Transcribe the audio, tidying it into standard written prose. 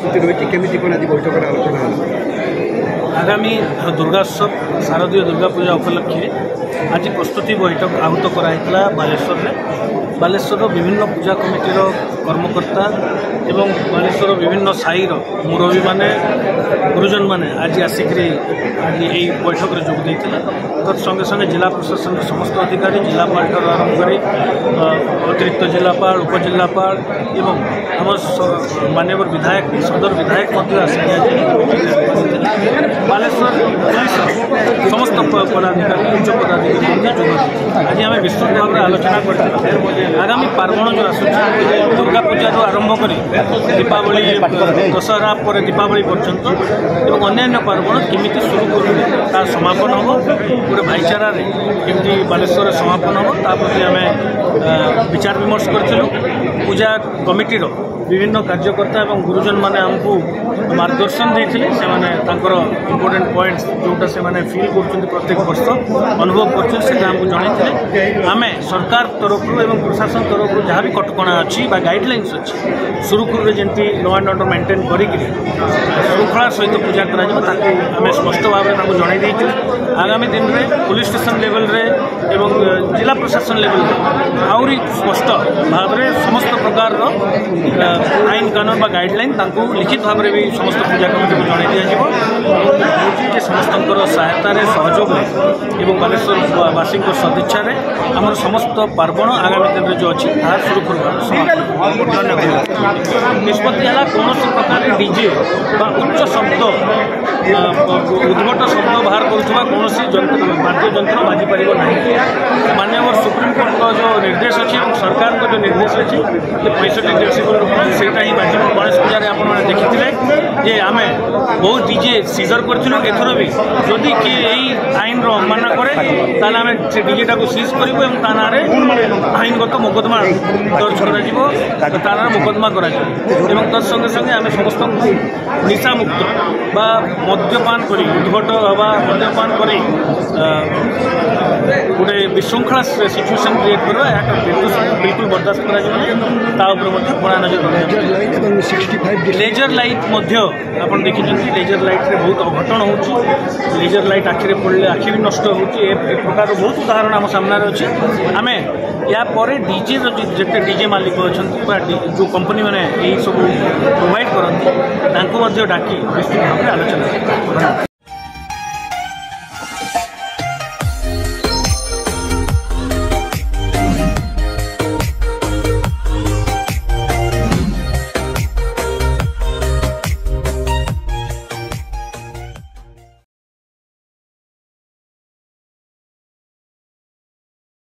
प्रस्तुति रही केमी कौन आज बैठक आलोचना आगामी दुर्गोत्सव शारदीय दुर्गा पूजा उपलक्षे आज प्रस्तुति बैठक आहूत कराइला बालेश्वर विभिन्न पूजा कमिटीर कर्मकर्ता एवं बालेश्वर विभिन्न साईर मुरबी माने गुरुजन माने आज आसिक आज यही बैठक में जोग देते तत्संगे संगे जिला प्रशासन समस्त अधिकारी जिलापाल ठार आरंभ कर अतिरिक्त जिलापाल उपजिलापाल एवं आम माननीय विधायक सदर विधायक बालेश्वर पुलिस समस्त पदाधिकारी उच्च पदाधिकारी आज आम विस्तृत भाव में आलोचना कर आगामी पार्वण जो आसूँ दुर्गा पूजा आरंभ कर दीपावली दशहरा पर दीपावली पर्यंत एवं अन्य पार्वण केमी शुरू कर समापन हम गोटे भाईचारा केमी बालेश्वर समापन हम ताप्रति आम विचार विमर्श करूँ पूजा कमिटीर विभिन्न कार्यकर्ता एवं गुरुजन माने हमको मार्गदर्शन देते इम्पोर्टेंट पॉइंट्स जोटा से माने फील कर प्रत्येक वर्ष अनुभव करमको जन आम सरकार तरफ एवं प्रशासन तरफ जहाँ भी कटकणा अच्छी गाइडलाइंस अच्छी सुरुखुरु जमी लॉ एंड ऑर्डर मेंटेन करी श्रृंखला सहित पूजा करें स्पष्ट भाव में जनईदेचु आगामी दिन में पुलिस स्टेशन लेवल रे एवं जिला प्रशासन लेवल आहरी स्पष्ट भाव में समस्त प्रकार आईन कानून बा गाइडलाइन लिखित भाव में भी समस्त पूजा कमिटी को जन दि समस्त सहायता सहयोग एवं बालेश्वरवासी सदिच्छा आम समस्त पार्वण आगामी दिन में जो अच्छी सुरुखुरु निष्पत्ति है कौन प्रकार डीजे उच्च शब्द उद्भट शब्द बाहर करुवा कौन वाद्य जंत्र बाजी पार ना माननीय सुप्रीमकोर्ट जो निर्देश अच्छी सरकार जो निर्देश अच्छी 65 डेसिबल से ही बाजी गणेश पूजा आप देखी जे आम बहुत डीजे सीजर करूँ एथर भी जदि किए यही आईन अवमानना कै आम से डीजेटा को सीज करूँ ना आईनगत मोकदमा दर्ज कर मोकदमा कर तत्संगे संगे आम समस्त निशा मुक्त बा मद्यपान कर उद्भट बा मद्यपान कर गोटे विशृंखला सिचुएसन क्रिएट करवा बिल्कुल बर्दाश्त कड़ा नजर लेजर लाइट आप देखी लेजर लाइट रे बहुत अघटन हो लेजर लाइट आखिरे पड़े आखि भी नष्ट हो प्रकार बहुत उदाहरण आम सामने अच्छे आम या डीजे जिते डीजे मालिक अच्छा जो कंपनी मैंने यही सब प्रोवाइड करती डाकी विस्तृत भाव में आलोचना।